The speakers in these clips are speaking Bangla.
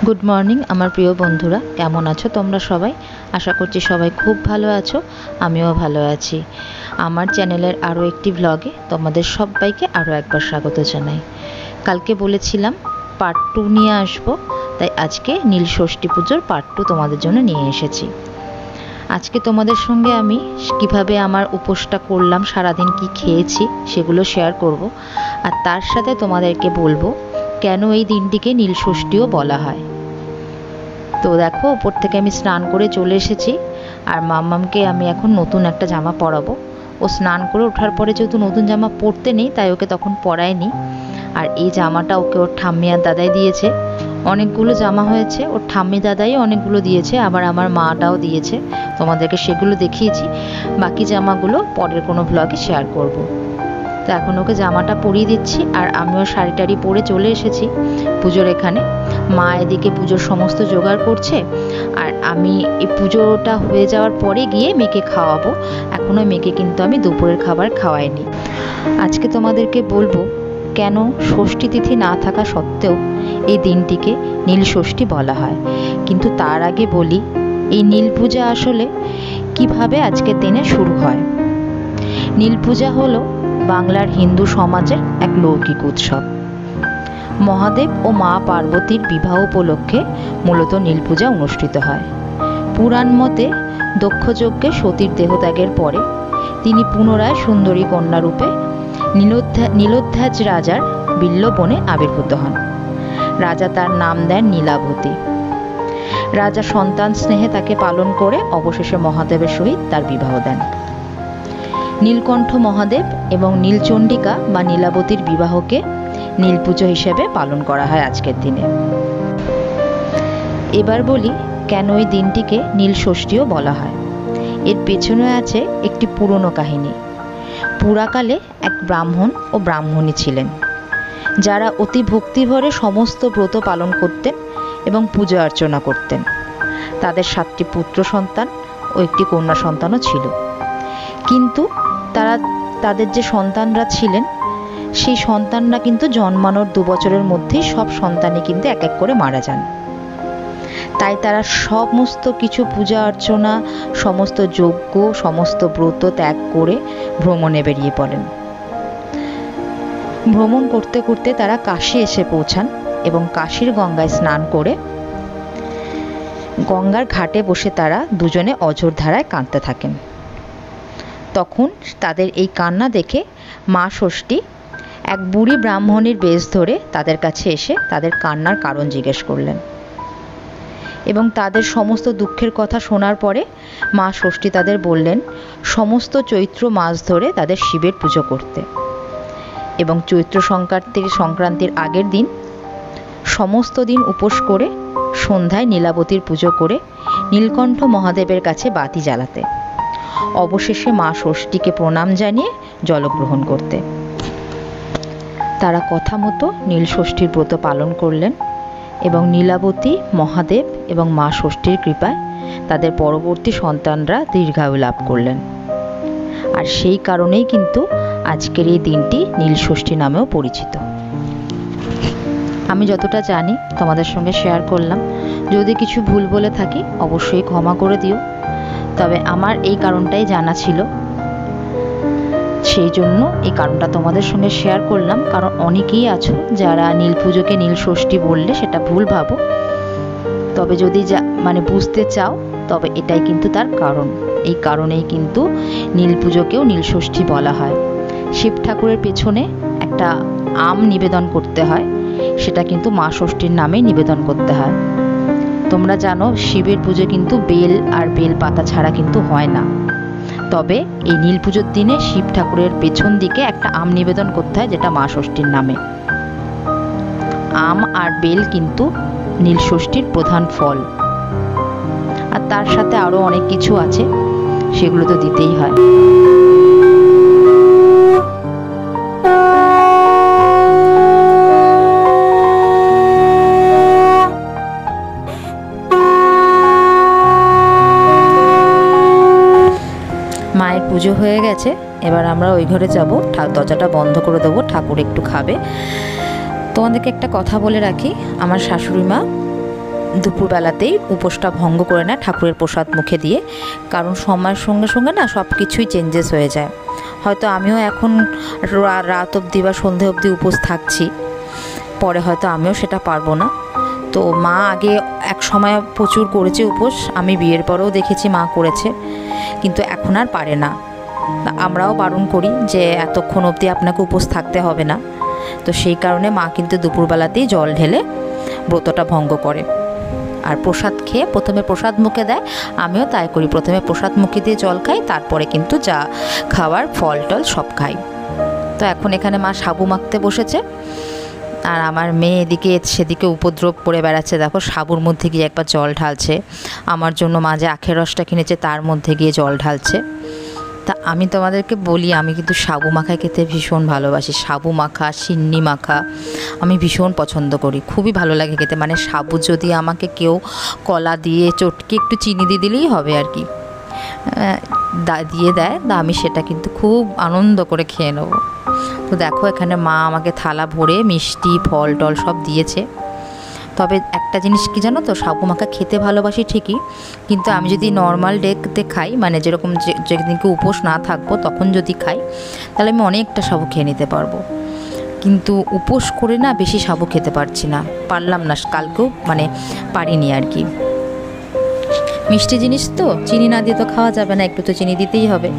গুড মর্নিং আমার প্রিয় বন্ধুরা, কেমন আছো তোমরা সবাই? আশা করছি সবাই খুব ভালো আছো, আমিও ভালো আছি। আমার চ্যানেলের আরও একটি ব্লগে তোমাদের সবাইকে আরও একবার স্বাগত জানাই। কালকে বলেছিলাম পার্ট 2 নিয়ে আসবো, তাই আজকে নীল ষষ্ঠী পুজোর পার্ট 2 তোমাদের জন্য নিয়ে এসেছি। আজকে তোমাদের সঙ্গে আমি কিভাবে আমার উপোসটা করলাম, সারাদিন কি খেয়েছি সেগুলো শেয়ার করব, আর তার সাথে তোমাদেরকে বলবো কেন এই দিনটিকে নীল ষষ্ঠীও বলা হয়। তো দেখো, উপর থেকে আমি স্নান করে চলে এসেছি, আর মাম্মামকে আমি এখন নতুন একটা জামা পরাবো। ও স্নান করে ওঠার পরে যেহেতু নতুন জামা পরতে নেই, তাই ওকে তখন পরায়নি। আর এই জামাটা ওকে ওর ঠাম্মি আর দাদাই দিয়েছে। অনেকগুলো জামা হয়েছে, ওর ঠাম্মি দাদাই অনেকগুলো দিয়েছে, আবার আমার মাটাও দিয়েছে। তোমাদেরকে সেগুলো দেখিয়েছি, বাকি জামাগুলো পরের কোনো ব্লগে শেয়ার করব। তো এখন ওকে জামাটা পরিয়ে দিচ্ছি, আর আমিও শাড়ি টাড়ি পরে চলে এসেছি পুজোর এখানে। মা এদিকে পুজোর সমস্ত জোগাড় করছে, আর আমি এই পুজোটা হয়ে যাওয়ার পরে গিয়ে মেয়েকে খাওয়াবো। এখনও মেয়েকে কিন্তু আমি দুপুরের খাবার খাওয়াইনি। আজকে তোমাদেরকে বলবো কেন ষষ্ঠী তিথি না থাকা সত্ত্বেও এই দিনটিকে নীল ষষ্ঠী বলা হয়। কিন্তু তার আগে বলি, এই নীল পূজা আসলে কিভাবে আজকের দিনে শুরু হয়। নীল পূজা হলো বাংলার হিন্দু সমাজের এক লৌকিক উৎসব। মহাদেব ও মা পার্বতীর বিবাহ উপলক্ষে মূলত নীল পূজা অনুষ্ঠিত হয়। পুরাণ মতে দক্ষযজ্ঞে সতীর দেহত্যাগের পরে তিনি পুনরায় সুন্দরী কন্যা রূপে নীলোধ্যাজ রাজার বিল্লবনে আবির্ভূত হন। রাজা তার নাম দেন নীলাবতী। রাজা সন্তান স্নেহে তাকে পালন করে অবশেষে মহাদেবের সহিত তার বিবাহ দেন। নীলকণ্ঠ মহাদেব এবং নীলচণ্ডিকা বা নীলাবতীর বিবাহকে নীল পুজো হিসেবে পালন করা হয় আজকের দিনে। এবার বলি কেন এই দিনটিকে নীল ষষ্ঠীও বলা হয়। এর পেছনে আছে একটি পুরনো কাহিনী। পুরাকালে এক ব্রাহ্মণ ও ব্রাহ্মণী ছিলেন, যারা অতি ভক্তিভরে সমস্ত ব্রত পালন করতেন এবং পূজা অর্চনা করতেন। তাদের 7টি পুত্র সন্তান ও একটি কন্যা সন্তানও ছিল। কিন্তু তাদের যে সন্তানরা ছিলেন, সেই সন্তানরা কিন্তু জন্মানোর 2 বছরের মধ্যেই সব সন্তানই কিন্তু এক এক করে মারা যান। তাই তারা সমস্ত কিছু পূজা অর্চনা, সমস্ত যজ্ঞ, সমস্ত ব্রত ত্যাগ করে ভ্রমণে বেরিয়ে পড়েন। ভ্রমণ করতে করতে তারা কাশী এসে পৌঁছান এবং কাশীর গঙ্গায় স্নান করে গঙ্গার ঘাটে বসে তারা দুজনে অঝোর ধারায় কাঁদতে থাকেন। তখন তাদের এই কান্না দেখে মা ষষ্ঠী এক বুড়ি ব্রাহ্মণীর বেশ ধরে তাদের কাছে এসে তাদের কান্নার কারণ জিজ্ঞেস করলেন, এবং তাদের সমস্ত দুঃখের কথা শোনার পরে মা ষষ্ঠী তাদের বললেন সমস্ত চৈত্র মাস ধরে তাদের শিবের পুজো করতে, এবং চৈত্র সংক্রান্তির আগের দিন সমস্ত দিন উপোস করে সন্ধ্যায় নীলাবতীর পুজো করে নীলকণ্ঠ মহাদেবের কাছে বাতি জ্বালাতে, অবশেষে মা ষষ্ঠীকে প্রণাম জানিয়ে জলগ্রহণ করতে। তারা কথা মতো নীল ষষ্ঠীর ব্রত পালন করলেন, এবং নীলাবতী, মহাদেব এবং মা ষষ্ঠীর কৃপায় তাদের পরবর্তী সন্তানরা দীর্ঘায়ু লাভ করলেন। আর সেই কারণেই কিন্তু আজকের এই দিনটি নীল ষষ্ঠী নামেও পরিচিত। আমি যতটা জানি তোমাদের সঙ্গে শেয়ার করলাম। যদি কিছু ভুল বলে থাকি অবশ্যই ক্ষমা করে দিও। তবে আমার এই কারণটাই জানা ছিল, সেই জন্য এই কারণটা তোমাদের সঙ্গে শেয়ার করলাম। কারণ অনেকেই আছো যারা নীল পুজোকে নীল ষষ্ঠী বললে সেটা ভুল ভাবো। তবে যদি বুঝতে চাও, তবে এটাই কিন্তু তার কারণ। এই কারণেই কিন্তু নীল পুজোকেও নীল ষষ্ঠী বলা হয়। শিব ঠাকুরের পেছনে একটা আম নিবেদন করতে হয়, সেটা কিন্তু মা ষষ্ঠীর নামেই নিবেদন করতে হয়। তোমরা জানো শিবের পুজো কিন্তু বেল আর বেল পাতা ছাড়া কিন্তু হয় না। তবে এই নীল পুজোর দিনে শিব ঠাকুরের পেছন দিকে একটা আম নিবেদন করতে হয়, যেটা মা ষষ্ঠীর নামে। আম আর বেল কিন্তু নীল ষষ্ঠীর প্রধান ফল। আর তার সাথে আরো অনেক কিছু আছে, সেগুলো তো দিতেই হয়। মায়ের পুজো হয়ে গেছে, এবার আমরা ওই ঘরে যাব। দরজাটা বন্ধ করে দেবো, ঠাকুর একটু খাবে। তোমাদেরকে একটা কথা বলে রাখি, আমার শাশুড়ি মা দুপুরবেলাতেই উপোসটা ভঙ্গ করে নেয় ঠাকুরের প্রসাদ মুখে দিয়ে, কারণ সময়ের সঙ্গে সঙ্গে না সব কিছুই চেঞ্জেস হয়ে যায়। হয়তো আমিও এখন রাত অবধি বা সন্ধে অবধি উপোস থাকছি, পরে হয়তো আমিও সেটা পারবো না। তো মা আগে এক সময় প্রচুর করেছে উপোস, আমি বিয়ের পরেও দেখেছি মা করেছে, কিন্তু এখন আর পারে না। আমরাও বারণ করি যে এতক্ষণ অবধি আপনাকে উপোস থাকতে হবে না। তো সেই কারণে মা কিন্তু দুপুরবেলাতেই জল ঢেলে ব্রতটা ভঙ্গ করে। আর প্রসাদ খেয়ে প্রথমে প্রসাদ মুখে দেয়, আমিও তাই করি, প্রথমে প্রসাদ মুখে দিয়ে জল খাই, তারপরে কিন্তু যা খাবার ফল টল সব খাই। তো এখন এখানে মা সাবু মাখতে বসেছে, আর আমার মেয়ে এদিকে সেদিকে উপদ্রব করে বেড়াচ্ছে। দেখো সাবুর মধ্যে গিয়ে একবার জল ঢালছে, আমার জন্য মা যে আখের রসটা কিনেছে তার মধ্যে গিয়ে জল ঢালছে। তা আমি তোমাদেরকে বলি, আমি কিন্তু সাবু মাখা খেতে ভীষণ ভালোবাসি। সাবু মাখা, সিন্নি মাখা আমি ভীষণ পছন্দ করি, খুবই ভালো লাগে খেতে। মানে সাবু যদি আমাকে কেউ কলা দিয়ে চটকে একটু চিনি দিয়ে দিলেই হবে আর কি, দিয়ে দেয়, তা আমি সেটা কিন্তু খুব আনন্দ করে খেয়ে নেবো। তো দেখো এখানে মা আমাকে থালা ভরে মিষ্টি ফল টল সব দিয়েছে। তবে একটা জিনিস কি জানো তো, সাবু মাখা খেতে ভালোবাসি ঠিকই, কিন্তু আমি যদি নর্মাল ডেতে খাই, মানে যেরকম যেদিনকে উপোস না থাকবো তখন যদি খাই, তাহলে আমি অনেকটা সাবু খেয়ে নিতে পারবো। কিন্তু উপোস করে না বেশি সাবু খেতে পারছি না, পারলাম না, কালকেও মানে পারিনি আর কি। মিষ্টি জিনিস তো চিনি না দিয়ে তো খাওয়া যাবে না, একটু তো চিনি দিতেই হবে।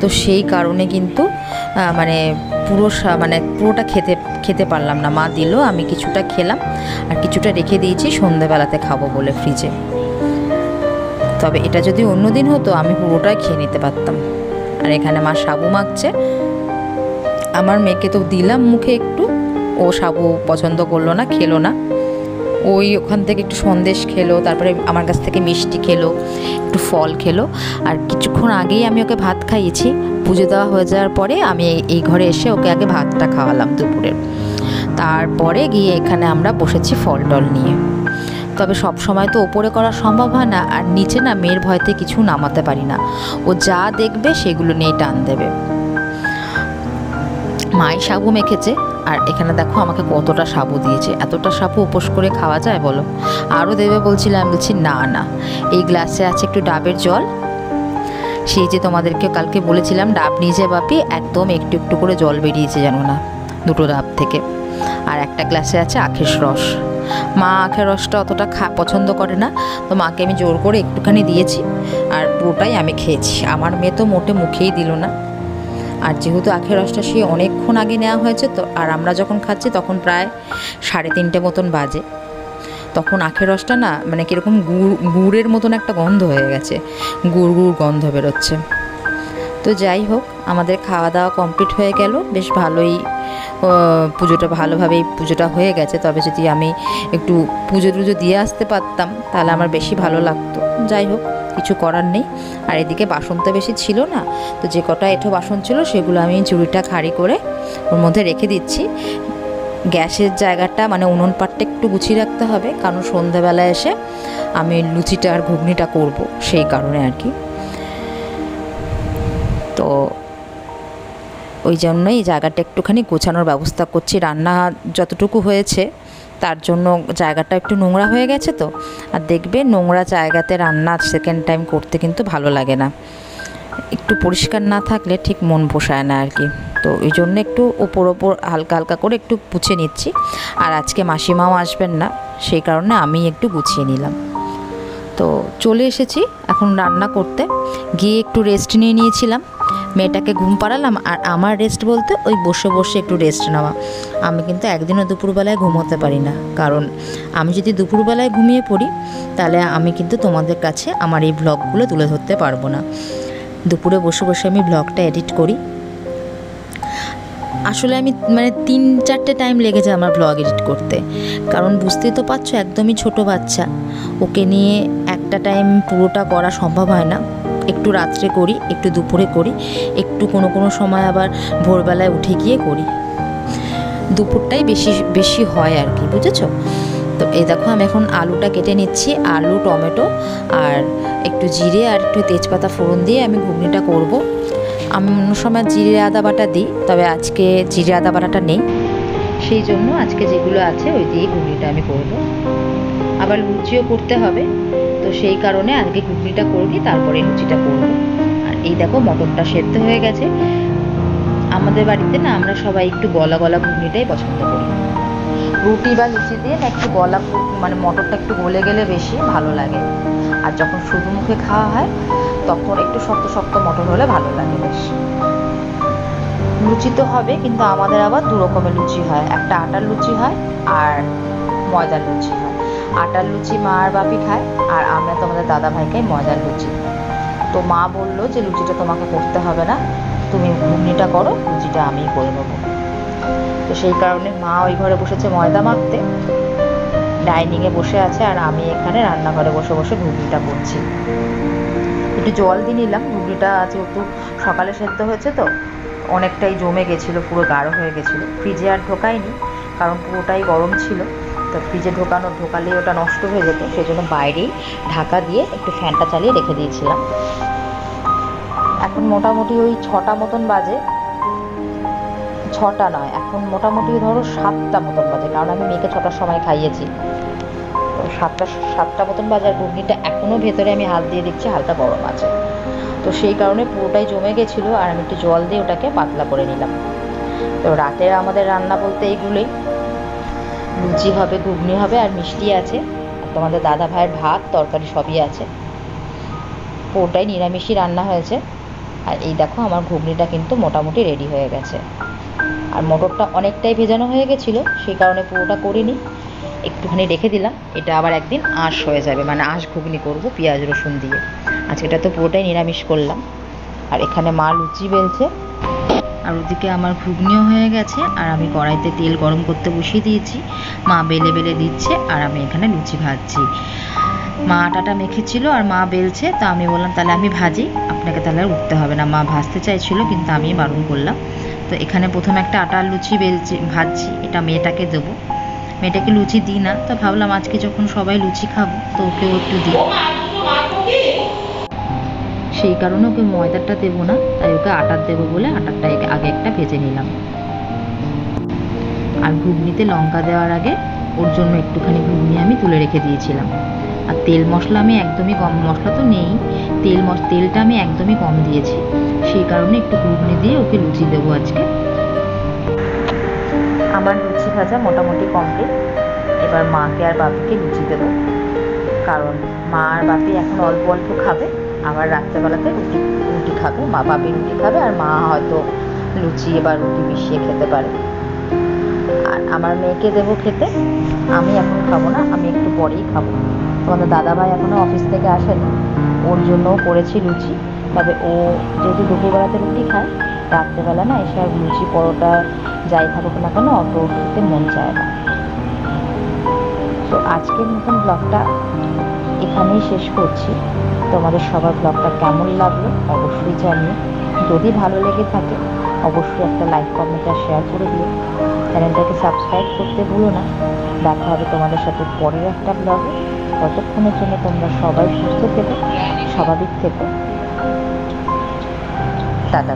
তো সেই কারণে কিন্তু মানে পুরোটা খেতে পারলাম না। মা দিল, আমি কিছুটা খেলাম, আর কিছুটা রেখে দিয়েছি সন্ধেবেলাতে খাবো বলে ফ্রিজে। তবে এটা যদি অন্য দিন হতো আমি পুরোটাই খেয়ে নিতে পারতাম। আর এখানে মা সাবু মাখছে, আমার মেয়েকে তো দিলাম মুখে একটু, ও সাবু পছন্দ করলো না, খেলো না। ওই ওখান থেকে একটু সন্দেশ খেলো, তারপরে আমার কাছ থেকে মিষ্টি খেলো, একটু ফল খেলো। আর কিছুক্ষণ আগেই আমি ওকে ভাত খাইয়েছি, পুজো দেওয়া হয়ে যাওয়ার পরে আমি এই ঘরে এসে ওকে আগে ভাতটা খাওয়ালাম দুপুরের। তারপরে গিয়ে এখানে আমরা বসেছি ফল টল নিয়ে। তবে সব সময় তো ওপরে করা সম্ভব হয় না, আর নিচে না মেয়ের ভয়তে কিছু নামাতে পারি না, ও যা দেখবে সেগুলো নিয়ে টান দেবে। মাই সাবু মেখেছে, আর এখানে দেখো আমাকে কতটা সাবু দিয়েছে। এতটা সাবু উপোস করে খাওয়া যায় বলো? আরও দেবে বলছিলাম, বলছি না না, এই গ্লাসে আছে একটু ডাবের জল, সেই যে তোমাদেরকে কালকে বলেছিলাম ডাব নিয়ে যে বাপি, একদম একটু একটু করে জল বেরিয়েছে জানো না, দুটো ডাব থেকে। আর একটা গ্লাসে আছে আখের রস। মা আখের রসটা অতটা পছন্দ করে না, তো মাকে আমি জোর করে একটুখানি দিয়েছি, আর পুরোটাই আমি খেয়েছি। আমার মেয়ে তো মোটে মুখেই দিল না। আর যেহেতু আখের রসটা সে অনেকক্ষণ আগে নেওয়া হয়েছে, তো আর আমরা যখন খাচ্ছি তখন প্রায় 3:30 মতন বাজে, তখন আখের রসটা না মানে কীরকম গুড়ের মতন একটা গন্ধ হয়ে গেছে, গুড় গন্ধ বেরোচ্ছে। তো যাই হোক, আমাদের খাওয়া দাওয়া কমপ্লিট হয়ে গেল, বেশ ভালোই পুজোটা ভালোভাবেই পুজোটা হয়ে গেছে। তবে যদি আমি একটু পুজো দিয়ে আসতে পারতাম তাহলে আমার বেশি ভালো লাগতো। যাই হোক, কিছু করার নেই। আর এদিকে বাসন তো বেশি ছিল না, তো যে কটা এঁঠো বাসন ছিল সেগুলো আমি ঝুড়িটা খালি করে ওর মধ্যে রেখে দিচ্ছি। গ্যাসের জায়গাটা মানে উনুন পাটটা একটু গুছিয়ে রাখতে হবে, কারণ সন্ধ্যাবেলায় এসে আমি লুচিটা আর ঘুগনিটা করব, সেই কারণে আর কি। তো ওই জন্যই এই জায়গাটা একটুখানি গোছানোর ব্যবস্থা করছি। রান্না যতটুকু হয়েছে তার জন্য জায়গাটা একটু নোংরা হয়ে গেছে। তো আর দেখবে নোংরা জায়গাতে রান্না সেকেন্ড টাইম করতে কিন্তু ভালো লাগে না, একটু পরিষ্কার না থাকলে ঠিক মন পোষায় না আর কি। তো ওই জন্য একটু ওপর হালকা হালকা করে একটু গুছিয়ে নিচ্ছি। আর আজকে মাসিমাও আসবেন না, সেই কারণে আমি একটু গুছিয়ে নিলাম। তো চলে এসেছি এখন রান্না করতে। গিয়ে একটু রেস্ট নিয়ে নিয়েছিলাম, মেয়েটাকে ঘুম পাড়ালাম। আর আমার রেস্ট বলতে ওই বসে বসে একটু রেস্ট নেওয়া। আমি কিন্তু একদিনও দুপুরবেলায় ঘুমোতে পারি না, কারণ আমি যদি দুপুরবেলায় ঘুমিয়ে পড়ি তাহলে আমি কিন্তু তোমাদের কাছে আমার এই ব্লগগুলো তুলে ধরতে পারবো না। দুপুরে বসে বসে আমি ব্লগটা এডিট করি। আসলে আমি মানে 3-4টে টাইম লেগে যায় আমার ব্লগ এডিট করতে, কারণ বুঝতেই তো পারছো একদমই ছোট বাচ্চা, ওকে নিয়ে একটা টাইম পুরোটা করা সম্ভব হয় না। একটু রাত্রে করি, একটু দুপুরে করি, একটু কোনো সময় আবার ভোরবেলায় উঠে গিয়ে করি। দুপুরটাই বেশি হয় আর কি, বুঝেছো? তো এই দেখো আমি এখন আলুটা কেটে নিচ্ছি, আলু টমেটো আর একটু জিরে আর একটু তেজপাতা ফোড়ন দিয়ে আমি ঘুগনিটা করব। আমি অন্য সময় জিরে আদা বাটা দিই, তবে আজকে জিরে আদা বাটাটা নেই, সেই জন্য আজকে যেগুলো আছে ওই দিয়েই ঘুগনিটা আমি করব। আবার আবার লুচিও করতে হবে, তো সেই কারণে আজকে ঘুগনিটা করবি, তারপরে লুচিটা করবো। আর এই দেখো মটরটা সেদ্ধ হয়ে গেছে। আমাদের বাড়িতে না আমরা সবাই একটু গলা গলা ঘুগনিটাই পছন্দ করি। রুটি বা লুচি দিয়ে না একটু গলা মানে মটরটা একটু গলে গেলে বেশি ভালো লাগে। আর যখন শুধু মুখে খাওয়া হয় তখন একটু শক্ত শক্ত মটর হলে ভালো লাগে বেশ। লুচি তো হবে, কিন্তু আমাদের আবার দু রকমের লুচি হয়, একটা আটার লুচি হয় আর ময়দার লুচি হয়। আটার লুচি মা আর বাপি খায়, আর আমরা তোমাদের দাদা ভাই খাই ময়দার লুচি। তো মা বললো যে লুচিটা তোমাকে করতে হবে না, তুমি ঘুগনিটা করো, লুচিটা আমিই করে নেবো। তো সেই কারণে মা ওই ঘরে বসেছে ময়দা মাখতে, ডাইনিংয়ে বসে আছে, আর আমি এখানে রান্নাঘরে বসে বসে ঘুগনিটা করছি। একটু জল দিয়ে নিলাম, ঘুগনিটা যেহেতু সকালে সেদ্ধ হয়েছে তো অনেকটাই জমে গেছিলো, পুরো গাঢ় হয়ে গেছিলো। ফ্রিজে আর ঢোকাইনি, কারণ পুরোটাই গরম ছিল, তো ফ্রিজে ঢোকালেই ওটা নষ্ট হয়ে যেত, সেই জন্য বাইরেই ঢাকা দিয়ে একটু ফ্যানটা চালিয়ে রেখে দিয়েছিলাম। এখন মোটামুটি ওই 6টা মতন বাজে, 6টা নয়, এখন মোটামুটি ধরো 7টা মতন বাজে, কারণ আমি মেয়েকে 6টার সময় খাইয়েছি। তো 7টা মতন বাজে, আর ঘুগনিটা এখনও ভেতরে আমি হাত দিয়ে দেখছি হালকা গরম আছে, তো সেই কারণে পুরোটাই জমে গেছিলো, আর আমি একটু জল দিয়ে ওটাকে পাতলা করে নিলাম। তো রাতের আমাদের রান্না বলতে এইগুলোই, লুচি হবে, ঘুগনি হবে, আর মিষ্টি আছে, আর তোমাদের দাদা ভাইয়ের ভাত তরকারি সবই আছে। পুরোটাই নিরামিষই রান্না হয়েছে। আর এই দেখো আমার ঘুগনিটা কিন্তু মোটামুটি রেডি হয়ে গেছে, আর মটরটা অনেকটাই ভেজানো হয়ে গেছিলো, সেই কারণে পুরোটা করিনি, একটুখানি রেখে দিলাম। এটা আবার একদিন আঁশ হয়ে যাবে, মানে আঁশ ঘুগনি করবো পেঁয়াজ রসুন দিয়ে। আজকেটা তো পুরোটাই নিরামিষ করলাম। আর এখানে মা লুচি বেলছে, আর ওদিকে আমার ঘুগনিও হয়ে গেছে, আর আমি কড়াইতে তেল গরম করতে বসিয়ে দিয়েছি, মা বেলে বেলে দিচ্ছে, আর আমি এখানে লুচি ভাজছি। মা আটাটা মেখেছিল আর মা বেলছে, তো আমি বললাম তাহলে আমি ভাজি, আপনাকে তাহলে আর উঠতে হবে না। মা ভাজতে চাইছিল, কিন্তু আমি বারণ করলাম। তো এখানে প্রথমে একটা আটার লুচি ভাজছি, এটা মেয়েটাকে দেবো। মেয়েটাকে লুচি দিই না, তো ভাবলাম আজকে যখন সবাই লুচি খাবো তো ওকেও একটু দিই, সেই কারণে ওকে ময়দাটা দেবো না, তাই ওকে আটার দেবো বলে আটারটা আগে একটা ভেজে নিলাম। আর ঘুগনিতে লঙ্কা দেওয়ার আগে ওর জন্য একটুখানি ঘুগনি আমি তুলে রেখে দিয়েছিলাম। আর তেল মশলা আমি একদমই কম, মশলা তো নেই, তেলটা আমি একদমই কম দিয়েছি, সেই কারণে একটু ঘুগনি দিয়ে ওকে লুচি দেবো আজকে। আমার লুচি ভাজা মোটামুটি কমপ্লিট। এবার মাকে আর বাপিকে লুচি দেবো, কারণ মা আর বাপি এখন অল্প অল্প খাবে, আবার রাত্রেবেলাতে রুটি খাবে, বাপি রুটি খাবে, আর মা হয়তো লুচি বা রুটি মিশিয়ে খেতে পারে। আর আমার মেয়েকে দেবো খেতে, আমি এখন খাবো না, আমি একটু পরেই খাবো। তোমাদের দাদাভাই এখনও অফিস থেকে আসেনি, ওর জন্যও করেছি লুচি। তবে ও যেহেতু দুপুরবেলাতে রুটি খায়, রাত্রেবেলা না এসে আর লুচি পরোটা যাই থাকুক না কেন অত খেতে মন চায় না। তো আজকের মতন ব্লগটা এখানেই শেষ করছি। তোমাদের সবার ব্লগটা কেমন লাগলো অবশ্যই জানিও, যদি ভালো লেগে থাকে অবশ্যই একটা লাইক কমেন্ট আর শেয়ার করে দিও। চ্যানেলটাকে সাবস্ক্রাইব করতে ভুলো না। দেখা হবে তোমাদের সাথে পরের একটা ব্লগে। ততক্ষণের জন্য তোমরা সবাই সুস্থ থেকো, স্বাভাবিক থেকো। টাটা।